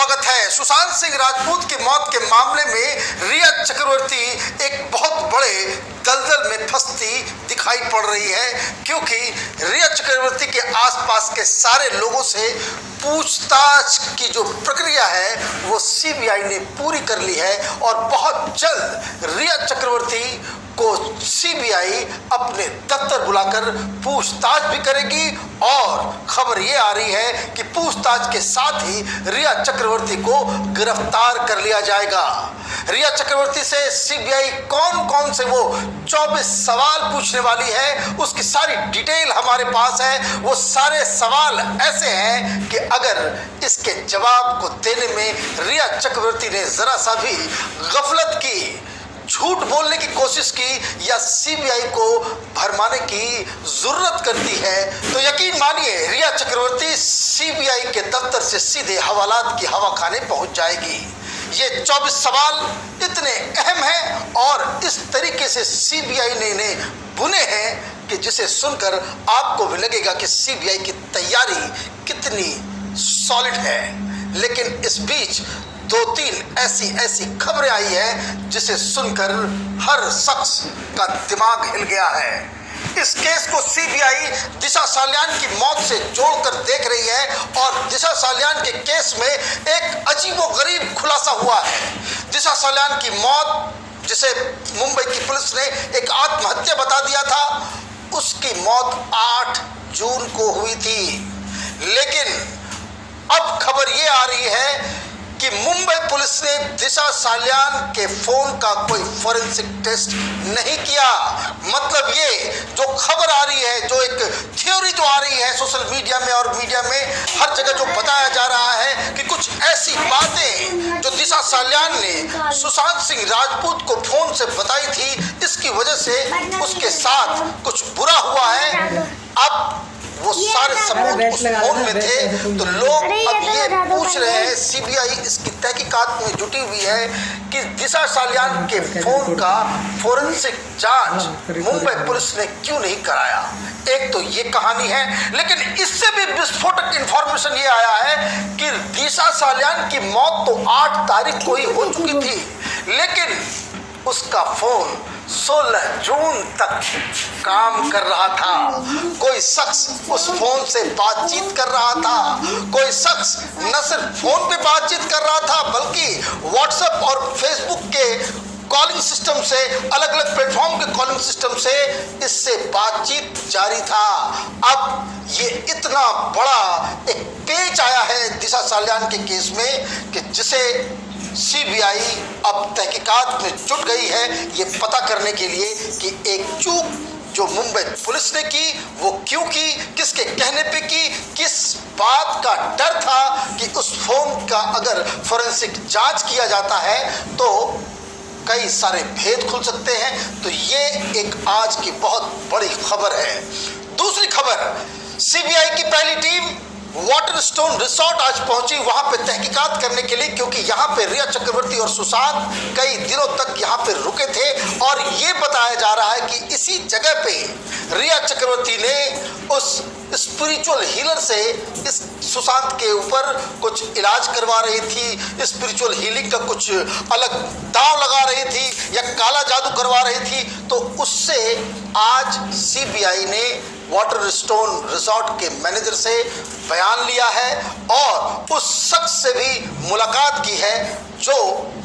स्वागत है। सुशांत सिंह राजपूत की मौत के मामले में रिया चक्रवर्ती एक बहुत बड़े दलदल में फंसती दिखाई पड़ रही है, क्योंकि रिया चक्रवर्ती के आसपास के सारे लोगों से पूछताछ की जो प्रक्रिया है वो सीबीआई ने पूरी कर ली है और बहुत जल्द रिया चक्रवर्ती को सीबीआई अपने दफ्तर बुलाकर पूछताछ भी करेगी। और खबर ये आ रही है कि पूछताछ के साथ ही रिया चक्रवर्ती को गिरफ्तार कर लिया जाएगा। रिया चक्रवर्ती से सीबीआई कौन कौन से वो 24 सवाल पूछने वाली है, उसकी सारी डिटेल हमारे पास है। वो सारे सवाल ऐसे हैं कि अगर इसके जवाब को देने में रिया चक्रवर्ती ने जरा सा भी गफलत की, झूठ बोलने की कोशिश की या सीबीआई को भरमाने की जरूरत करती है, तो यकीन मानिए रिया चक्रवर्ती सीबीआई के दफ्तर से सीधे हवालात की हवा खाने पहुंच जाएगी। ये 24 सवाल इतने अहम हैं और इस तरीके से सीबीआई ने इन्हें बुने हैं कि जिसे सुनकर आपको भी लगेगा कि सीबीआई की तैयारी कितनी सॉलिड है। लेकिन इस बीच 2-3 ऐसी खबरें आई है जिसे सुनकर हर शख्स का दिमाग हिल गया है। इस केस को सीबीआई दिशा सालियान की मौत से जोड़कर देख रही है और दिशा सालियान के केस में एक अजीबोगरीब खुलासा हुआ है। दिशा सालियान की मौत, जिसे मुंबई की पुलिस ने एक आत्महत्या बता दिया था, उसकी मौत 8 जून को हुई थी। लेकिन अब खबर ये आ रही है कि मुंबई पुलिस ने दिशा सालियान के फोन का कोई फॉरेंसिक टेस्ट नहीं किया। मतलब ये जो खबर आ रही है, जो एक थ्योरी जो आ रही है सोशल मीडिया में और मीडिया में हर जगह जो बताया जा रहा है कि कुछ ऐसी बातें जो दिशा सालियान ने सुशांत सिंह राजपूत को फोन से बताई थी, इसकी वजह से उसके साथ कुछ बुरा हुआ है। अब वो सारे सबूत उस फोन में थे, तो लोग अब ये पूछ रहे हैं, सीबीआई इसकी तहकीकात में जुटी हुई है कि दिशा सालियान के फोन का फॉरेंसिक जांच मुंबई पुलिस ने क्यों नहीं कराया। एक तो ये कहानी है, लेकिन इससे भी विस्फोटक इंफॉर्मेशन ये आया है कि दिशा सालियान की मौत तो 8 तारीख को ही हो चुकी थी, लेकिन उसका फोन 16 जून तक काम कर रहा था। कोई शख्स उस फोन से बातचीत कर रहा था। कोई शख्स न सिर्फ फोन पे बातचीत कर रहा था, बल्कि व्हाट्सएप और फेसबुक के कॉलिंग सिस्टम से, अलग अलग प्लेटफॉर्म के कॉलिंग सिस्टम से इससे बातचीत जारी था। अब ये इतना बड़ा एक पेच आया है दिशा सालियान के केस में कि जिसे सीबीआई अब तहकीकात में जुट गई है ये पता करने के लिए कि एक चूक जो मुंबई पुलिस ने की वो क्यों की, किसके कहने पे की, किस बात का डर था कि उस फोन का अगर फॉरेंसिक जांच किया जाता है तो कई सारे भेद खुल सकते हैं। तो ये एक आज की बहुत बड़ी खबर है। दूसरी खबर, सीबीआई की पहली टीम वाटरस्टोन रिसोर्ट आज पहुंची वहां पे तहकीकात करने के लिए, क्योंकि यहां पे रिया चक्रवर्ती और सुशांत कई दिनों तक यहां पे रुके थे और ये बताया जा रहा है कि इसी जगह पे रिया चक्रवर्ती ने उस स्पिरिचुअल हीलर से इस सुशांत के ऊपर कुछ इलाज करवा रही थी, स्पिरिचुअल हीलिंग का कुछ अलग दांव लगा रही थी या काला जादू करवा रही थी। तो उससे आज सीबीआई ने वाटरस्टोन रिसोर्ट के मैनेजर से बयान लिया है और उस शख्स से भी मुलाकात की है जो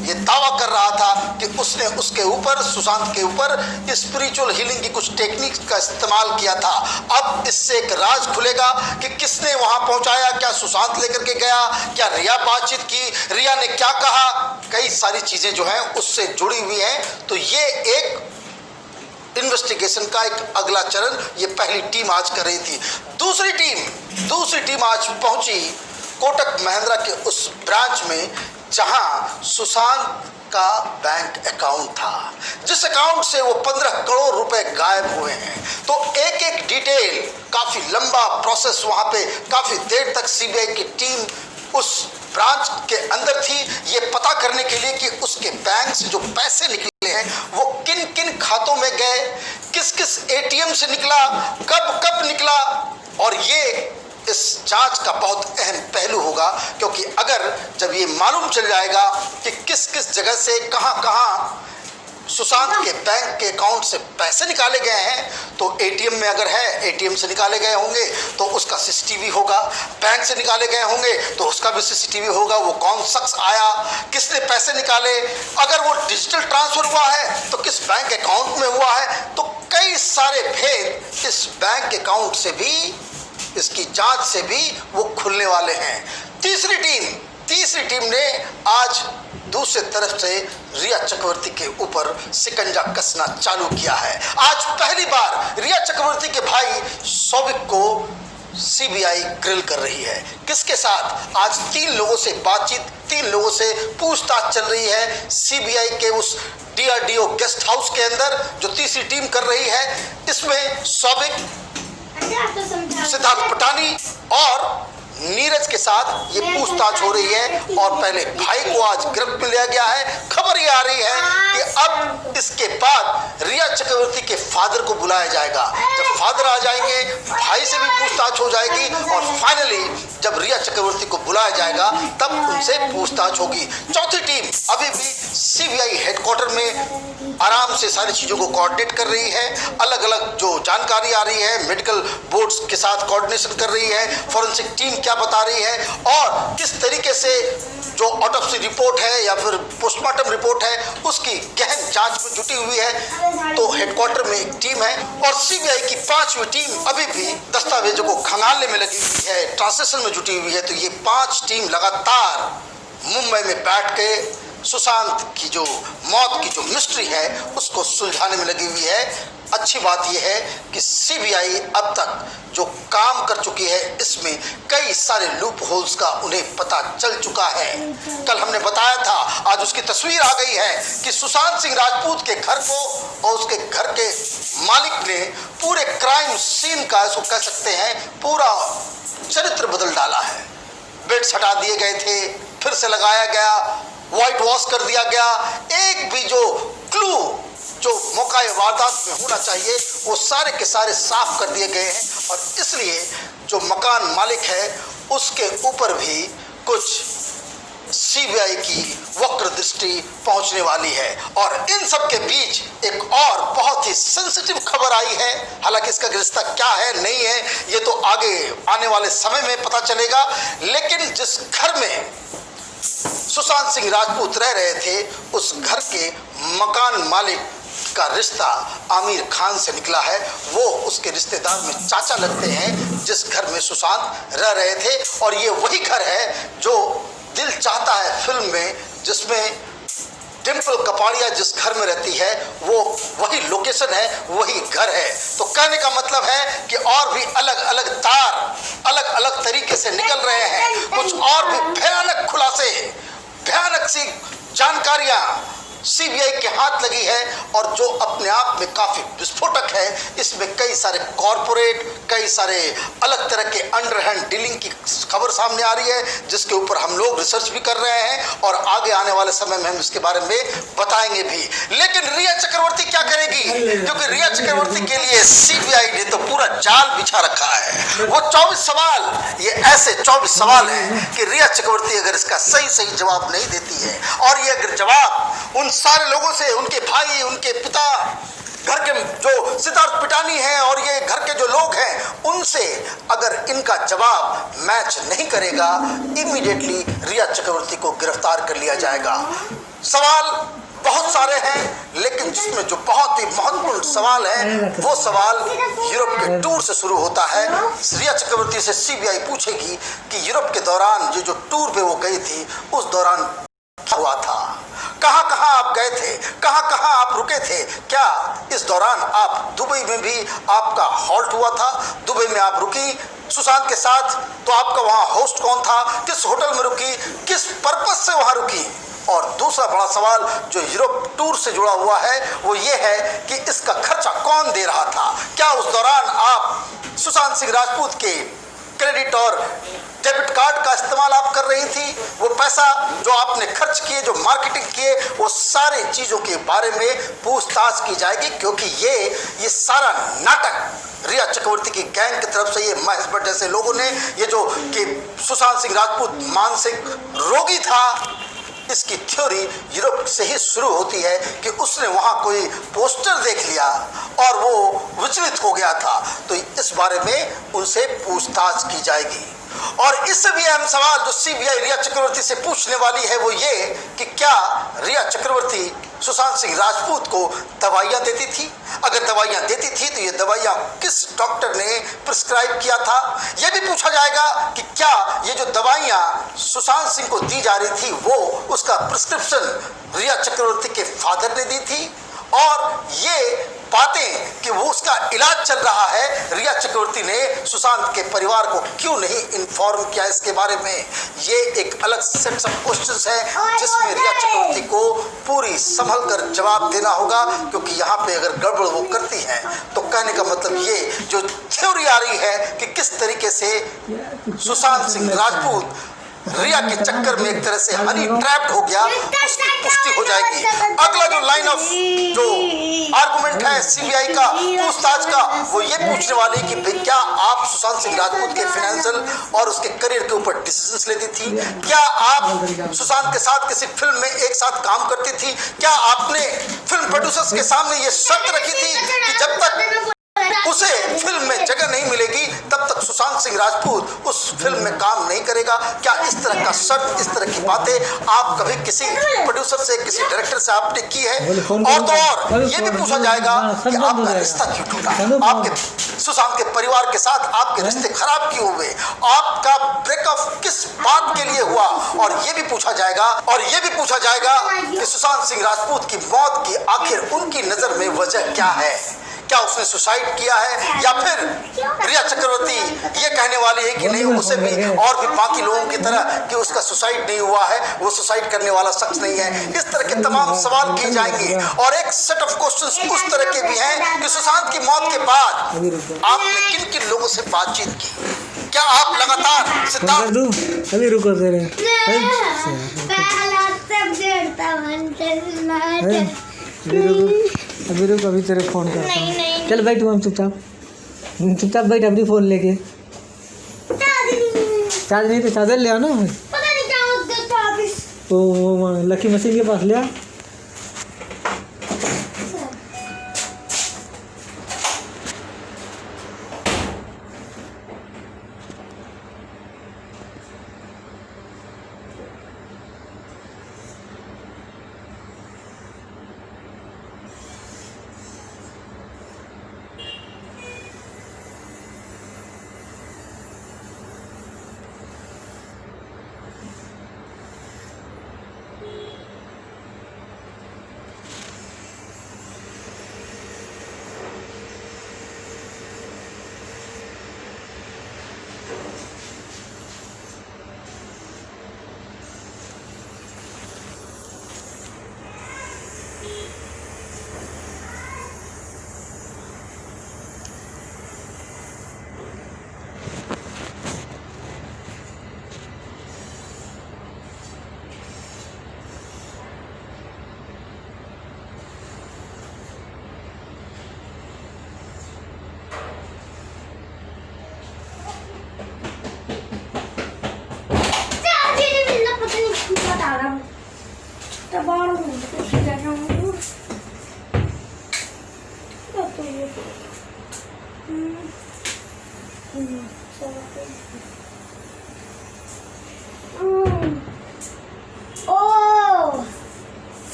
ये दावा कर रहा था कि उसने उसके ऊपर, सुशांत के ऊपर स्पिरिचुअल हीलिंग की कुछ टेक्निक्स का इस्तेमाल किया था। अब इससे एक राज खुलेगा कि किसने वहां पहुंचाया, क्या सुशांत लेकर के गया, क्या रिया बातचीत की, रिया ने क्या कहा, कई सारी चीजें जो हैं उससे जुड़ी हुई हैं। तो ये एक इन्वेस्टिगेशन का एक अगला चरण ये पहली टीम आज कर रही थी। दूसरी टीम आज पहुंची कोटक महिंद्रा के उस ब्रांच में जहां सुशांत का बैंक अकाउंट था, जिस अकाउंट से वो 15 करोड़ रुपए गायब हुए हैं। तो एक एक डिटेल, काफी लंबा प्रोसेस, वहां पे काफी देर तक सीबीआई की टीम उस ब्रांच के अंदर थी ये पता करने के लिए कि उसके बैंक से जो पैसे निकले हैं वो किन किन खातों में गए, किस किस एटीएम से निकला, कब कब निकला। और ये इस जांच का बहुत अहम पहलू होगा, क्योंकि अगर जब ये मालूम चल जाएगा कि किस किस जगह से कहां सुशांत के बैंक के अकाउंट से पैसे निकाले गए हैं, तो एटीएम में अगर है एटीएम से निकाले गए होंगे तो उसका सीसीटीवी होगा, बैंक से निकाले गए होंगे तो उसका भी सीसीटीवी होगा, वो कौन शख्स आया, किसने पैसे निकाले, अगर वो डिजिटल ट्रांसफर हुआ है तो किस बैंक अकाउंट में हुआ है। तो कई सारे भेद इस बैंक अकाउंट से भी, इसकी जांच से भी वो खुलने वाले हैं। तीसरी टीम ने आज दूसरे तरफ से रिया चक्रवर्ती के ऊपर शिकंजा कसना चालू किया है। आज पहली बार रिया चक्रवर्ती के भाई सौविक को सीबीआई ग्रिल कर रही है। किसके साथ? आज 3 लोगों से बातचीत, 3 लोगों से पूछताछ चल रही है सीबीआई के उस डीआरडीओ गेस्ट हाउस के अंदर, जो तीसरी टीम कर रही है। इसमें सौविक, सिद्धार्थ पटानी और नीरज के साथ ये पूछताछ हो रही है। और पहले भाई को आज गिरफ्त में लिया गया है। खबर ये आ रही है कि अब इसके बाद रिया चक्रवर्ती के फादर को बुलाया जाएगा। जब फादर आ जाएंगे, भाई से भी पूछताछ हो जाएगी और फाइनली जब रिया चक्रवर्ती को बुलाया जाएगा तब उनसे पूछताछ होगी। चौथी टीम अभी भी सीबीआई हेडक्वार्टर में आराम से सारी चीजों को कोऑर्डिनेट कर रही है। अलग अलग जो जानकारी आ रही है, मेडिकल बोर्ड्स के साथ कोऑर्डिनेशन कर रही है, फोरेंसिक टीम क्या बता रही है और किस तरीके से जो ऑटोप्सी रिपोर्ट है या फिर पोस्टमार्टम रिपोर्ट है उसकी गहन जांच में जुटी हुई है। तो हेडक्वार्टर में एक टीम है और सीबीआई की 5वीं टीम अभी भी दस्तावेजों को खंगालने में लगी हुई है, ट्रांसलेशन में जुटी हुई है। तो ये 5 टीम लगातार मुंबई में बैठ के सुशांत की जो मौत की जो मिस्ट्री है उसको सुलझाने में लगी हुई है। अच्छी बात यह है कि सीबीआई अब तक जो काम कर चुकी है इसमें कई सारे लूप होल्स का उन्हें पता चल चुका है। कल हमने बताया था, आज उसकी तस्वीर आ गई है कि सुशांत सिंह राजपूत के घर को और उसके घर के मालिक ने पूरे क्राइम सीन का, इसको कह सकते हैं, पूरा चरित्र बदल डाला है। बेड्स हटा दिए गए थे, फिर से लगाया गया, व्हाइट वॉश कर दिया गया, एक भी जो क्लू जो मौका वारदात में होना चाहिए वो सारे के सारे साफ कर दिए गए हैं। और इसलिए जो मकान मालिक है उसके ऊपर भी कुछ सीबीआई की वक्र दृष्टि पहुंचने वाली है। और इन सब के बीच एक और बहुत ही सेंसिटिव खबर आई है। हालांकि इसका रिश्ता क्या है नहीं है ये तो आगे आने वाले समय में पता चलेगा, लेकिन जिस घर में सुशांत सिंह राजपूत रह रहे थे उस घर के मकान मालिक का रिश्ता आमिर खान से निकला है। वो उसके रिश्तेदार में चाचा लगते हैं जिस घर में सुशांत रह रहे थे। और ये वही घर है जो दिल चाहता है फिल्म में, जिसमें डिम्पल कपाड़िया जिस घर में रहती है वो वही लोकेशन है, वही घर है। तो कहने का मतलब है कि और भी अलग अलग तार अलग अलग तरीके से निकल रहे हैं। कुछ और भी भयानक खुलासे, भयानक सी जानकारियां सीबीआई के हाथ लगी है और जो अपने आप में काफी विस्फोटक है। इसमें कई सारे कॉरपोरेट, कई सारे अलग तरह के अंडरहैंड डीलिंग की खबर सामने आ रही है, जिसके ऊपर हम लोग रिसर्च भी कर रहे हैं और आगे आने वाले समय में हम इसके बारे में बताएंगे भी। लेकिन रिया चक्रवर्ती क्या करेगी? क्योंकि रिया चक्रवर्ती के लिए सीबीआई ने तो पूरा जाल बिछा रखा है। वो 24 सवाल, ये ऐसे 24 सवाल हैं कि रिया चक्रवर्ती अगर इसका सही जवाब नहीं देती है और ये अगर जवाब उन सारे लोगों से, उनके भाई, उनके पिता, घर के जो सिद्धार्थ पिटानी हैं और ये घर के जो लोग हैं उनसे अगर इनका जवाब मैच नहीं करेगा, इमीडिएटली रिया चक्रवर्ती को गिरफ्तार कर लिया जाएगा। सवाल बहुत सारे हैं, लेकिन जिसमें जो बहुत ही महत्वपूर्ण सवाल है वो सवाल यूरोप के टूर से शुरू होता है। रिया चक्रवर्ती से सीबीआई पूछेगी कि यूरोप के दौरान जो टूर पे वो गई थी उस दौरान क्या हुआ था, कहां कहां आप गए थे, कहां कहां आप रुके थे, क्या इस दौरान आप दुबई में भी आपका हॉल्ट हुआ था, दुबई में आप रुकी सुशांत के साथ, तो आपका वहां होस्ट कौन था, किस होटल में रुकी, किस पर्पज से वहां रुकी। और दूसरा बड़ा सवाल जो यूरोप टूर से जुड़ा हुआ है वो ये है कि इसका खर्चा कौन दे रहा था, क्या उस दौरान आप सुशांत सिंह राजपूत के क्रेडिट और डेबिट कार्ड का इस्तेमाल आप कर रही थी, वो पैसा जो आपने खर्च किए, जो मार्केटिंग किए, वो सारे चीज़ों के बारे में पूछताछ की जाएगी, क्योंकि ये सारा नाटक रिया चक्रवर्ती की गैंग की तरफ से, ये महेश भट्ट जैसे लोगों ने, ये जो कि सुशांत सिंह राजपूत मानसिक रोगी था, इसकी थ्योरी यूरोप से ही शुरू होती है कि उसने वहाँ कोई पोस्टर देख लिया और वो विचलित हो गया था। तो इस बारे में उनसे पूछताछ की जाएगी। और इससे भी अहम सवाल जो सीबीआई रिया चक्रवर्ती से पूछने वाली है वो ये कि क्या रिया चक्रवर्ती सुशांत सिंह राजपूत को दवाइयाँ देती थी? अगर दवाइयाँ देती थी तो ये दवाइयाँ किस डॉक्टर ने प्रिस्क्राइब किया था? ये भी पूछा जाएगा कि क्या ये जो दवाइयाँ सुशांत सिंह को दी जा रही थी वो उसका प्रिस्क्रिप्शन रिया चक्रवर्ती के फादर ने दी थी? और ये बातें कि वो उसका इलाज चल रहा है, रिया चक्रवर्ती ने सुशांत के परिवार को क्यों नहीं इन्फॉर्म किया इसके बारे में, ये एक अलग सेट ऑफ क्वेश्चंस है जिसमें रिया चक्रवर्ती को पूरी संभल कर जवाब देना होगा। क्योंकि यहाँ पे अगर गड़बड़ वो करती हैं तो कहने का मतलब ये जो थ्योरी आ रही है कि किस तरीके से सुशांत सिंह राजपूत रिया के चक्कर में एक तरह से हनी ट्रैप्ड हो गया, उसकी पुष्टि हो जाएगी। अगला जो लाइन ऑफ जो आर्गुमेंट है सीबीआई का पूछताछ का, वो ये पूछने वाले कि भाई क्या आप सुशांत सिंह राजपूत के फाइनेंशियल और उसके करियर के ऊपर डिसीजंस लेती थी? क्या आप सुशांत के साथ किसी फिल्म में एक साथ काम करती थी? क्या आपने फिल्म प्रोड्यूसर्स के सामने ये शर्त रखी थी कि जब तक उसे फिल्म में जगह नहीं मिलेगी तब तक सुशांत सिंह राजपूत उस फिल्म में काम नहीं करेगा? क्या इस तरह का शर्त, इस तरह की बातें आप कभी किसी प्रोड्यूसर से, किसी डायरेक्टर से आपने की है? और तो और ये भी पूछा जाएगा कि आपका रिश्ता क्यों टूटा, आपके सुशांत के परिवार के साथ आपके रिश्ते खराब क्यों हुए, आपका ब्रेकअप किस बात के लिए हुआ? और ये भी पूछा जाएगा कि सुशांत सिंह राजपूत की मौत की आखिर उनकी नजर में वजह क्या है? क्या उसने सुसाइड किया है या फिर रिया चक्रवर्ती ये कहने वाली है कि नहीं, उसे भी और भी बाकी लोगों की तरह कि उसका सुसाइड नहीं हुआ है, वो सुसाइड करने वाला शख्स नहीं है? इस तरह के तमाम सवाल किए जाएंगे। और एक सेट ऑफ क्वेश्चंस उस तरह के भी हैं कि सुशांत की मौत के बाद आपने किन किन लोगों से बातचीत की? क्या आप लगातार सिद्धार्थ अभी रुको जरा, अभी रुक, अभी तेरे फोन करता हूँ। चल बैठ, हम चुपचाप बैठ, अपनी फोन लेके। चार्ज नहीं तो चार्जर ले आओ ना। वो लकी मशीन के पास ले आ।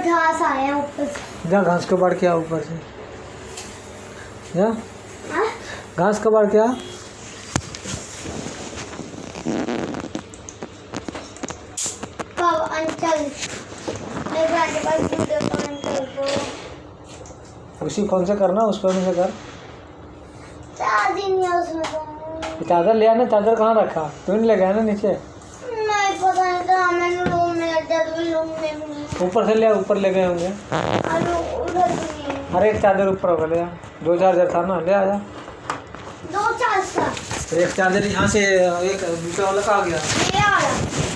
घास आया ऊपर से। जा घास कबाड़ के आ ऊपर से, जा घास कबाड़ के आ। उसी कौन से करना, उस पर से कर। चादर ले आना, चादर कहाँ रखा? तुमने ले गया ना नीचे? नहीं पता नहीं, रूम में ऊपर से ले, ऊपर ले गए होंगे। अरे एक चादर ऊपर होगा, ले आ। 2 चार्जर था ना, ले आया। दो चार्ज का तो एक चार्जर यहाँ से एक दूसरा वाला का आ गया। ये वाला